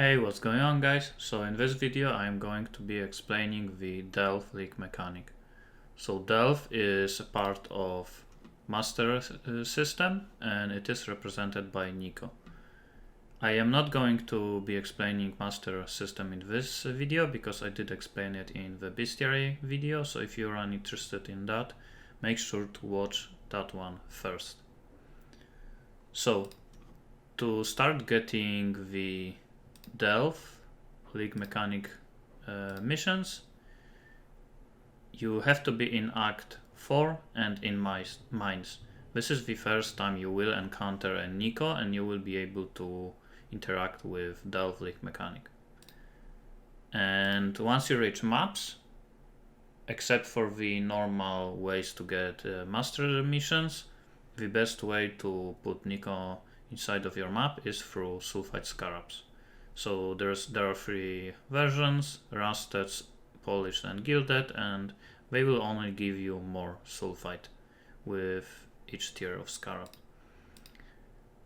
Hey, what's going on, guys? So in this video I'm going to be explaining the delve leak mechanic. So delve is a part of master system and it is represented by Nico. I am not going to be explaining master system in this video because I did explain it in the bestiary video, so if you are interested in that, make sure to watch that one first. So to start getting the delve league mechanic missions, you have to be in Act 4 and in Mines. This is the first time you will encounter a Nico and you will be able to interact with delve league mechanic. And once you reach maps, except for the normal ways to get master missions, the best way to put Nico inside of your map is through sulfite scarabs. So there are three versions: rusted, polished and gilded, and they will only give you more sulfite with each tier of scarab.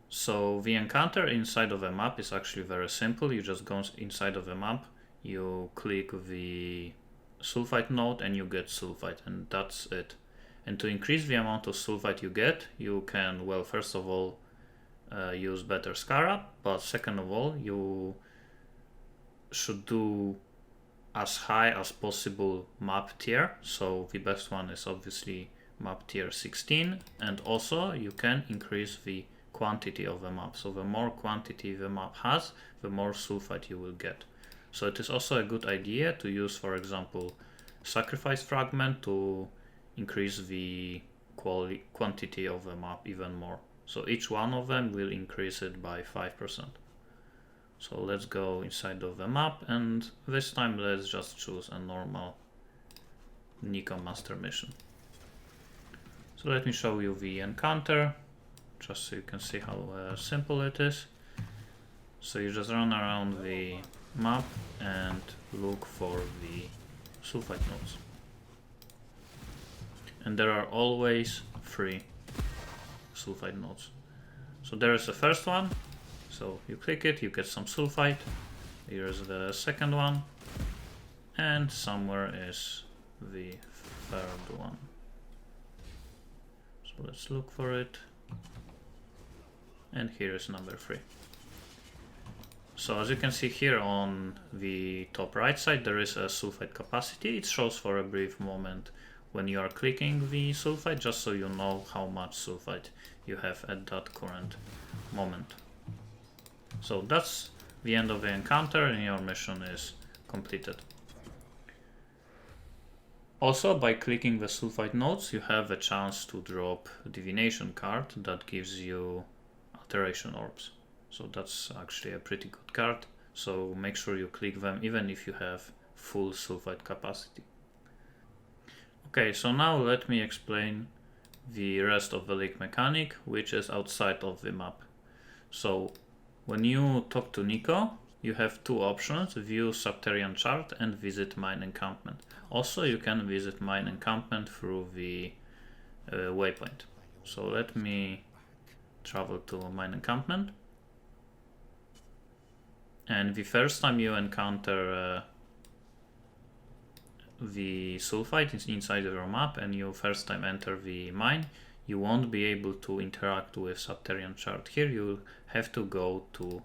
So the encounter inside of a map is actually very simple. You just go inside of a map, you click the sulfite node and you get sulfite, and that's it. And to increase the amount of sulfite you get, you can, well, first of all, use better scarab, but second of all, you should do as high as possible map tier. So the best one is obviously map tier 16, and also you can increase the quantity of the map. So the more quantity the map has, the more sulfite you will get. So it is also a good idea to use, for example, sacrifice fragment to increase the quantity of the map even more. So each one of them will increase it by 5%. So let's go inside of the map, and this time let's just choose a normal Nico master mission. So let me show you the encounter, just so you can see how simple it is. So you just run around the map and look for the sulfite nodes. And there are always 3 sulfite nodes. So there is the first one. So you click it, you get some sulfite. Here's the second one. And somewhere is the third one. So let's look for it. And here is number 3. So as you can see here on the top right side, there is a sulfite capacity. It shows for a brief moment when you are clicking the sulfite, just so you know how much sulfite you have at that current moment. So that's the end of the encounter and your mission is completed. Also, by clicking the sulfite nodes, you have a chance to drop a divination card that gives you alteration orbs. So that's actually a pretty good card. So make sure you click them even if you have full sulfite capacity. Okay, so now let me explain the rest of the leak mechanic, which is outside of the map. So when you talk to Nico, you have 2 options: view Subterranean chart and visit mine encampment. Also, you can visit mine encampment through the waypoint. So let me travel to mine encampment. And the first time you encounter the sulfite is inside of your map and you first time enter the mine, you won't be able to interact with Subterranean chart. Here you will have to go to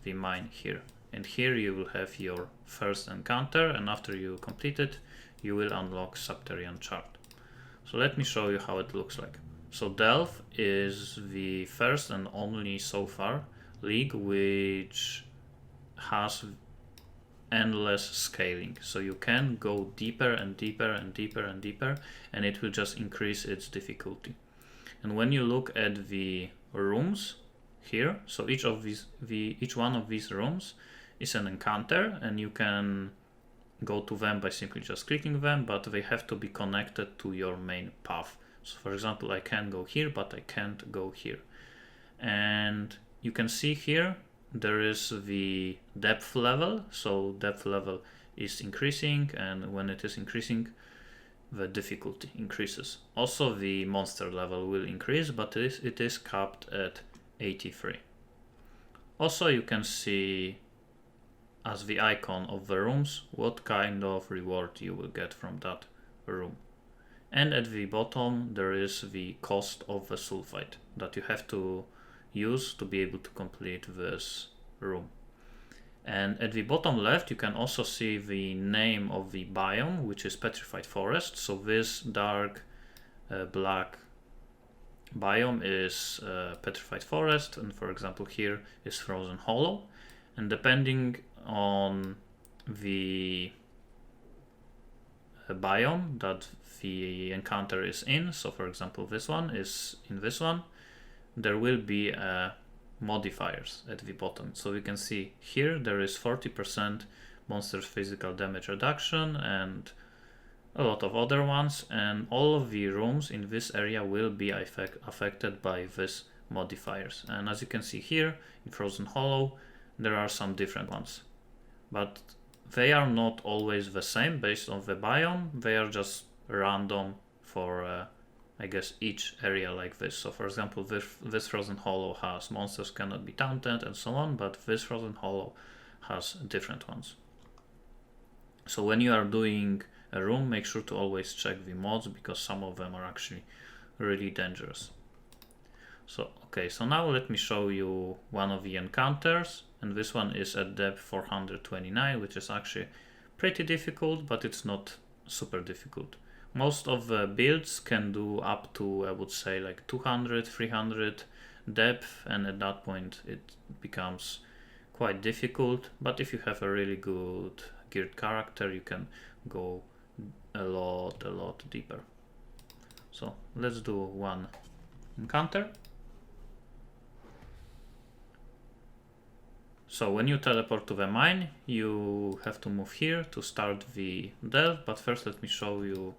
the mine here, and here you will have your first encounter, and after you complete it you will unlock Subterranean chart. So let me show you how it looks like. So delve is the first and only so far league which has endless scaling, so you can go deeper and deeper and deeper and deeper, and it will just increase its difficulty. And when you look at the rooms here, so each one of these rooms is an encounter, and you can go to them by simply just clicking them, but they have to be connected to your main path. So for example, I can go here, but I can't go here. And you can see here there is the depth level. So depth level is increasing, and when it is increasing, the difficulty increases. Also the monster level will increase, but it is capped at 83. Also you can see as the icon of the rooms what kind of reward you will get from that room. And at the bottom there is the cost of the sulfite that you have to use to be able to complete this room. And at the bottom left you can also see the name of the biome, which is petrified forest. So this dark black biome is petrified forest, and for example here is frozen hollow. And depending on the biome that the encounter is in, so for example this one is in this one, there will be modifiers at the bottom. So we can see here there is 40% monster's physical damage reduction and a lot of other ones, and all of the rooms in this area will be affected by these modifiers. And as you can see here in Frozen Hollow there are some different ones, but they are not always the same based on the biome. They are just random for I guess each area like this. So for example this Frozen Hollow has monsters cannot be taunted and so on, but this Frozen Hollow has different ones. So when you are doing a room, make sure to always check the mods, because some of them are actually really dangerous. So okay, so now let me show you one of the encounters, and this one is at depth 429, which is actually pretty difficult, but it's not super difficult. Most of the builds can do up to, I would say, like 200, 300 depth, and at that point it becomes quite difficult. But if you have a really good geared character, you can go a lot deeper. So let's do one encounter. So when you teleport to the mine, you have to move here to start the delve, but first let me show you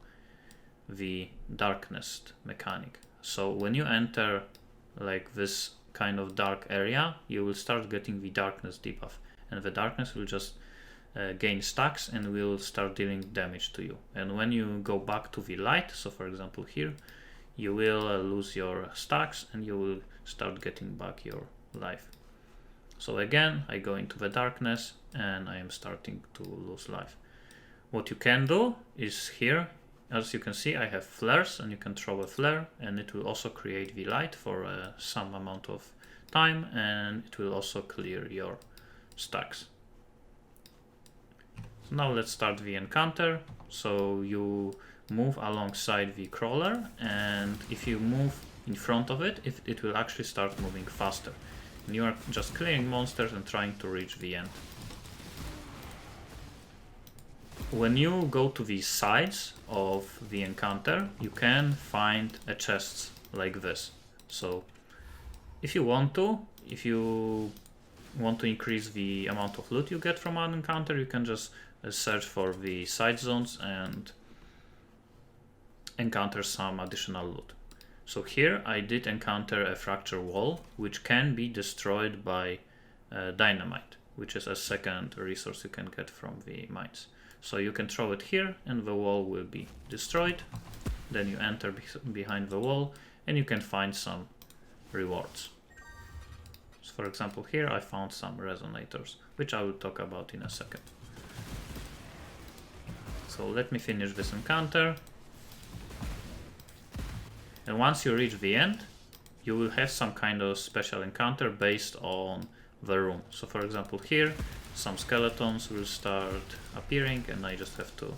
the darkness mechanic. So when you enter like this kind of dark area, you will start getting the darkness debuff, and the darkness will just gain stacks and will start dealing damage to you. And when you go back to the light, so for example here, you will lose your stacks and you will start getting back your life. So again, I go into the darkness and I am starting to lose life. What you can do is here, as you can see, I have flares, and you can throw a flare and it will also create the light for some amount of time, and it will also clear your stacks. So now let's start the encounter. So you move alongside the crawler, and if you move in front of it, it will actually start moving faster. And you are just clearing monsters and trying to reach the end. When you go to the sides of the encounter, you can find a chest like this. So if you want to increase the amount of loot you get from an encounter, you can just search for the side zones and encounter some additional loot. So here I did encounter a fracture wall, which can be destroyed by dynamite, which is a second resource you can get from the mines. So you can throw it here and the wall will be destroyed. Then you enter behind the wall and you can find some rewards. So for example here I found some resonators, which I will talk about in a second. So let me finish this encounter. And once you reach the end, you will have some kind of special encounter based on the room. So for example here, some skeletons will start appearing and I just have to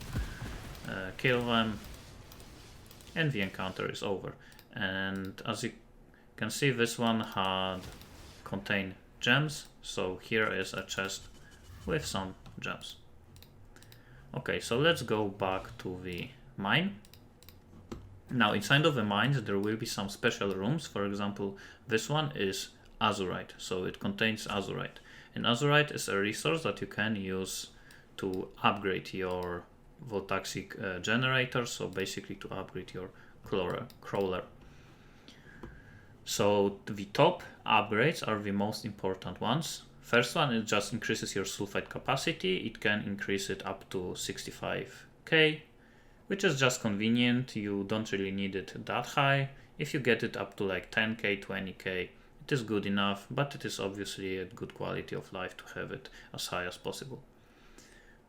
kill them, and the encounter is over. And as you can see, this one had contained gems, so here is a chest with some gems. Okay, so let's go back to the mine. Now inside of the mines there will be some special rooms. For example, this one is azurite, so it contains azurite. And azurite is a resource that you can use to upgrade your voltaxic generator, so basically to upgrade your crawler. So the top upgrades are the most important ones. First one, it just increases your sulfite capacity. It can increase it up to 65k, which is just convenient. You don't really need it that high. If you get it up to like 10k, 20k, It is good enough, but it is obviously a good quality of life to have it as high as possible.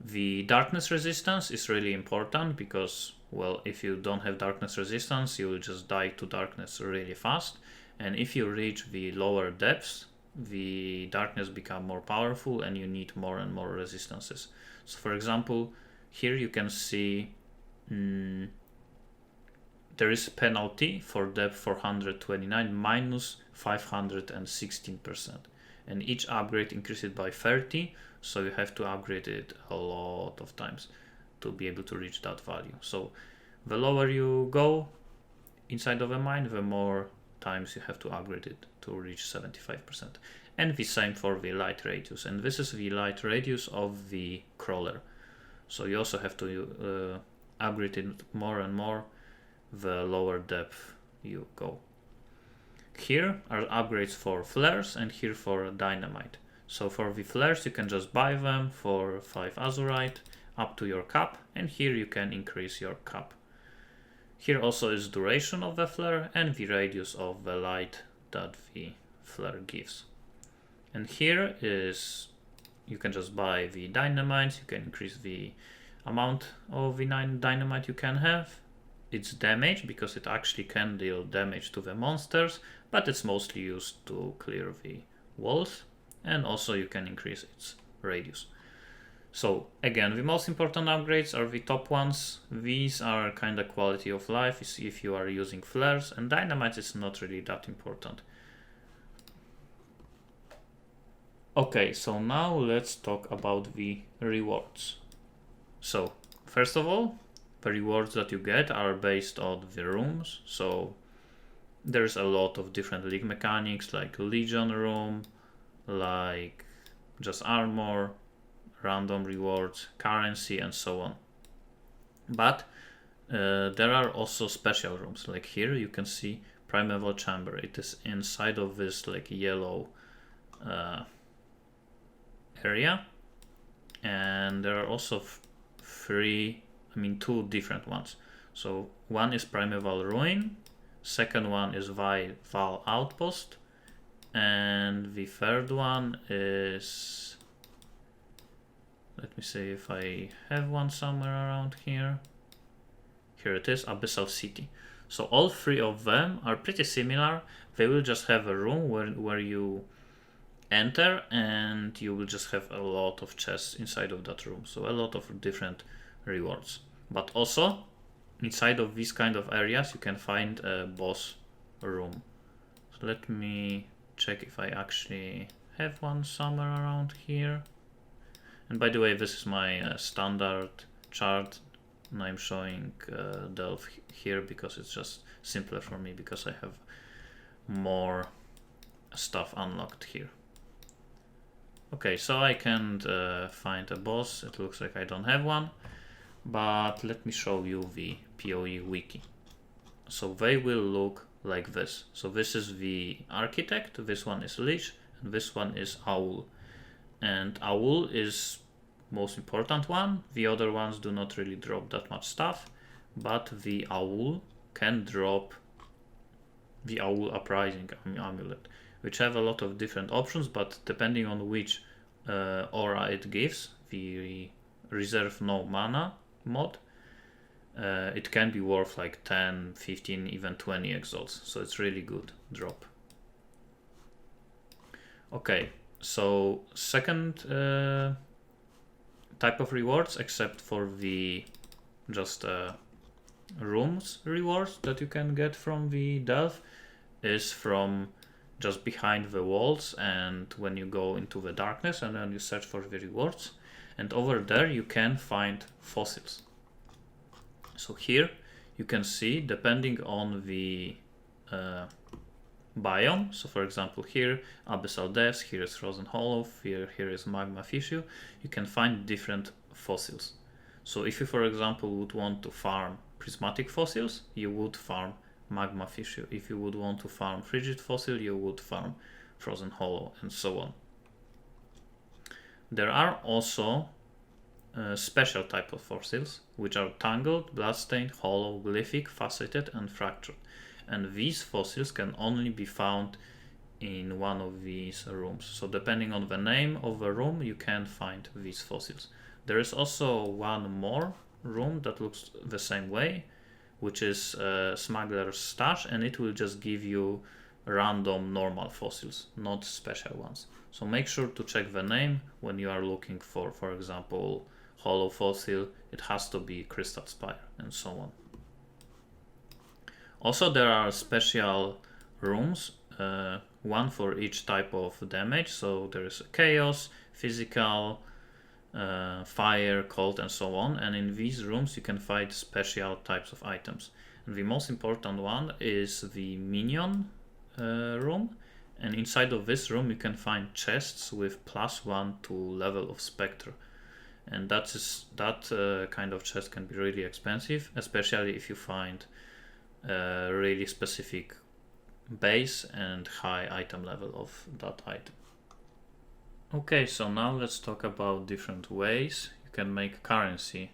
The darkness resistance is really important because, well, if you don't have darkness resistance, you will just die to darkness really fast. And if you reach the lower depths, the darkness become more powerful and you need more and more resistances. So for example, here you can see there is a penalty for depth 429 minus 516%. And each upgrade increases by 30, so you have to upgrade it a lot of times to be able to reach that value. So the lower you go inside of a mine, the more times you have to upgrade it to reach 75%. And the same for the light radius, and this is the light radius of the crawler. So you also have to upgrade it more and more the lower depth you go. Here are upgrades for flares and here for dynamite. So for the flares you can just buy them for 5 azurite up to your cap, and here you can increase your cap. Here also is duration of the flare and the radius of the light that the flare gives. And here is, you can just buy the dynamite, you can increase the amount of the dynamite you can have. It's damage because it actually can deal damage to the monsters, but it's mostly used to clear the walls, and also you can increase its radius. So again, the most important upgrades are the top ones. These are kind of quality of life if you are using flares, and dynamite is not really that important. Okay, so now let's talk about the rewards. So first of all, the rewards that you get are based on the rooms. So there's a lot of different league mechanics, like Legion room, like just armor, random rewards, currency, and so on. But there are also special rooms. Like here you can see Primeval Chamber. It is inside of this like yellow area, and there are also two different ones. So one is Primeval Ruin, second one is Val Outpost, and the third one is, let me see if I have one somewhere around here. Here it is, Abyssal City. So all three of them are pretty similar. They will just have a room where you enter, and you will just have a lot of chests inside of that room. So a lot of different rewards. But also inside of these kind of areas you can find a boss room. So let me check if I actually have one somewhere around here. And by the way, this is my standard chart, and I'm showing Delve here because it's just simpler for me because I have more stuff unlocked here. Okay, so I can't find a boss. It looks like I don't have one, but let me show you the PoE wiki. So they will look like this. So this is the architect, this one is Lich, and this one is Owl. And Owl is most important one. The other ones do not really drop that much stuff, but the Owl can drop the Owl Uprising amulet, which have a lot of different options, but depending on which aura it gives, the reserve no mana mod, it can be worth like 10, 15, even 20 exalts, so it's really good drop. Okay, so second type of rewards, except for the just rooms rewards that you can get from the Delve, is from just behind the walls, and when you go into the darkness and then you search for the rewards, and over there you can find fossils. So here you can see, depending on the biome, so for example here Abyssal Depths, here is Frozen Hollow, here is Magma Fissure, you can find different fossils. So if you for example would want to farm prismatic fossils, you would farm Magma Fissure. If you would want to farm Frigid Fossil, you would farm Frozen Hollow, and so on. There are also special type of fossils, which are Tangled, Bloodstained, Hollow, Glyphic, Faceted, and Fractured. And these fossils can only be found in one of these rooms. So depending on the name of the room, you can find these fossils. There is also one more room that looks the same way, which is Smuggler's Stash, and it will just give you random normal fossils, not special ones. So make sure to check the name when you are looking for example, hollow fossil. It has to be Crystal Spire and so on. Also, there are special rooms, one for each type of damage. So there is chaos, physical, fire, cold, and so on. And in these rooms, you can find special types of items. And the most important one is the minion room. And inside of this room, you can find chests with +1 to level of Spectre. And that kind of chest can be really expensive, especially if you find a really specific base and high item level of that item. Okay, so now let's talk about different ways you can make currency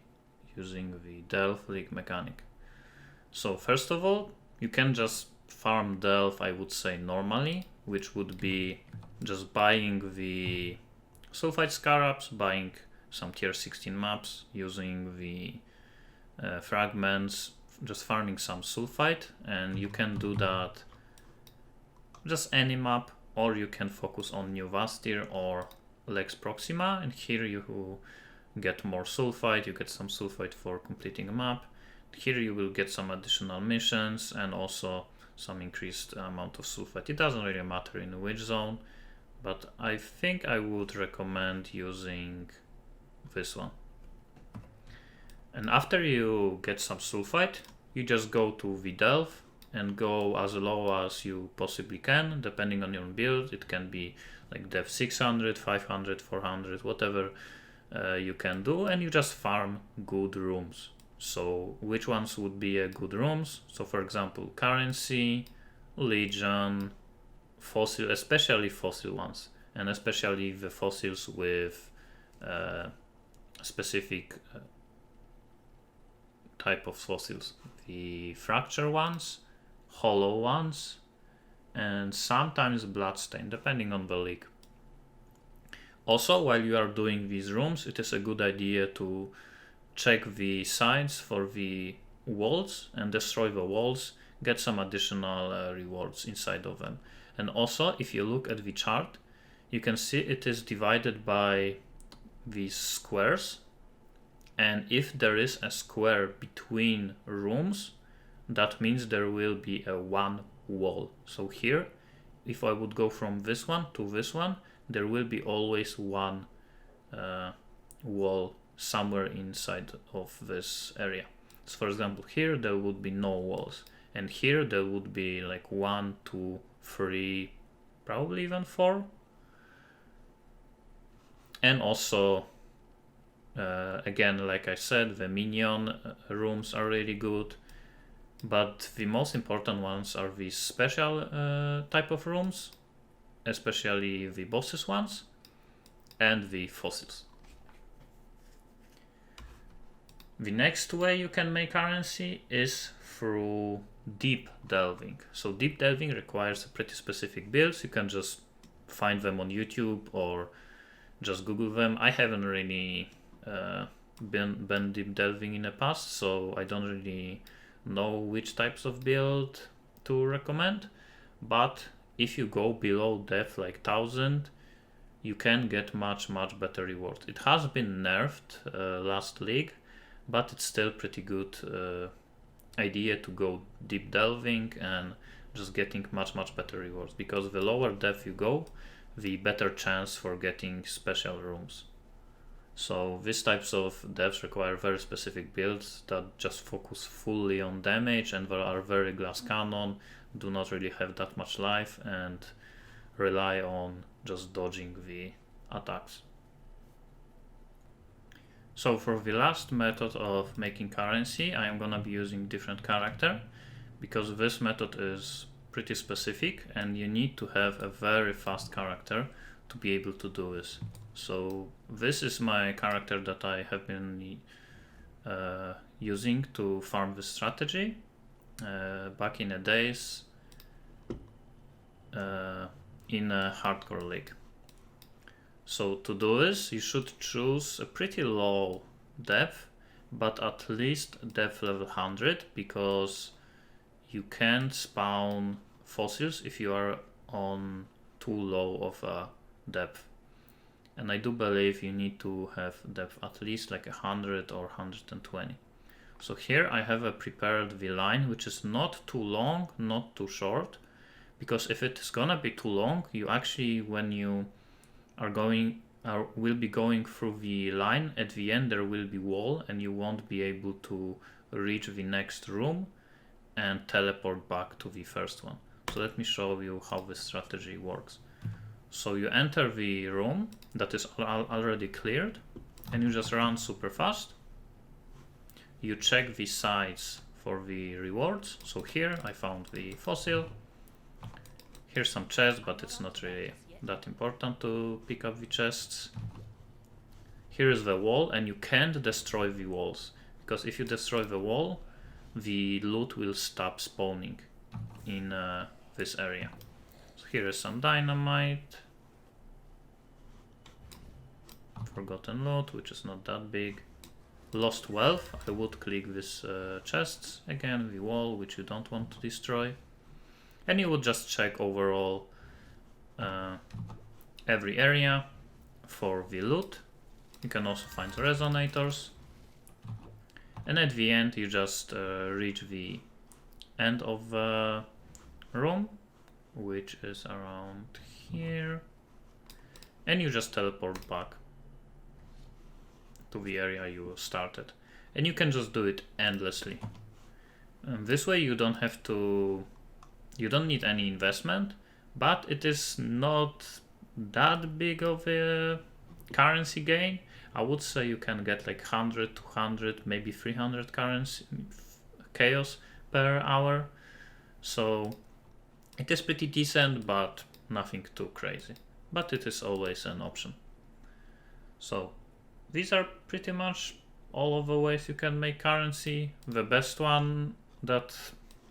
using the Delve League mechanic. So first of all, you can just farm Delve, I would say normally, which would be just buying the Sulfite Scarabs, buying some tier 16 maps, using the fragments, just farming some Sulfite, and you can do that just any map, or you can focus on New Vastir or Lex Proxima, and here you get more Sulfite, you get some Sulfite for completing a map. Here you will get some additional missions and also some increased amount of Sulfite. It doesn't really matter in which zone, but I think I would recommend using this one. And after you get some Sulfite, you just go to the Delve and go as low as you possibly can, depending on your build. It can be like Dev 600, 500, 400, whatever you can do, and you just farm good rooms. So which ones would be good rooms? So for example, currency, legion, fossil, especially fossil ones, and especially the fossils with specific type of fossils. The fracture ones, hollow ones, and sometimes bloodstain, depending on the league. Also, while you are doing these rooms, it is a good idea to check the sides for the walls and destroy the walls, get some additional rewards inside of them. And also, if you look at the chart, you can see it is divided by these squares, and if there is a square between rooms, that means there will be a one wall. So here, if I would go from this one to this one, there will be always one wall somewhere inside of this area. So for example, here there would be no walls, and here there would be like 1, 2, 3, probably even 4. And also again, like I said, the minion rooms are really good, but the most important ones are these special type of rooms, especially the bosses ones and the fossils. The next way you can make currency is through deep delving. So deep delving requires a pretty specific builds. You can just find them on YouTube or just Google them. I haven't really been deep delving in the past, so I don't really know which types of build to recommend. But if you go below depth like 1000, you can get much better reward. It has been nerfed last league, but it's still pretty good idea to go deep delving and just getting much better rewards, because the lower depth you go, the better chance for getting special rooms. So these types of devs require very specific builds that just focus fully on damage and are very glass cannon, do not really have that much life, and rely on just dodging the attacks. So for the last method of making currency, I am gonna be using different character, because this method is pretty specific and you need to have a very fast character to be able to do this. So this is my character that I have been using to farm this strategy back in the days. in a hardcore league. So to do this, you should choose a pretty low depth, but at least depth level 100, because you can't spawn fossils if you are on too low of a depth. And I do believe you need to have depth at least like 100 or 120. So here I have a prepared V-line, which is not too long, not too short, because if it is gonna be too long, you actually, when you will be going through the line, at the end there will be wall and you won't be able to reach the next room and teleport back to the first one. So let me show you how this strategy works. So you enter the room that is already cleared and you just run super fast. You check the sides for the rewards. So here I found the fossil. Here's some chests, but it's not really that important to pick up the chests. Here is the wall, and you can't destroy the walls, because if you destroy the wall, the loot will stop spawning in this area. So here is some dynamite, forgotten loot, which is not that big. Lost wealth, I would click this chests, again the wall, which you don't want to destroy. And you would just check overall every area for the loot. You can also find resonators. And at the end you just reach the end of the room, which is around here. And you just teleport back to the area you started. And you can just do it endlessly. This way you don't have to, you don't need any investment, but it is not that big of a currency gain. I would say you can get like 100, 200, maybe 300 currency chaos per hour. So it is pretty decent, but nothing too crazy. But it is always an option. So these are pretty much all of the ways you can make currency. The best one that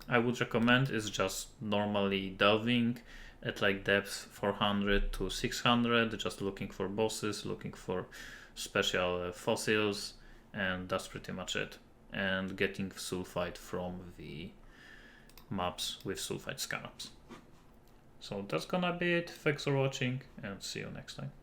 I would recommend is just normally delving at like depth 400 to 600, just looking for bosses, looking for special fossils, and that's pretty much it. And getting sulfite from the maps with sulfite scarabs. So that's gonna be it. Thanks for watching and see you next time.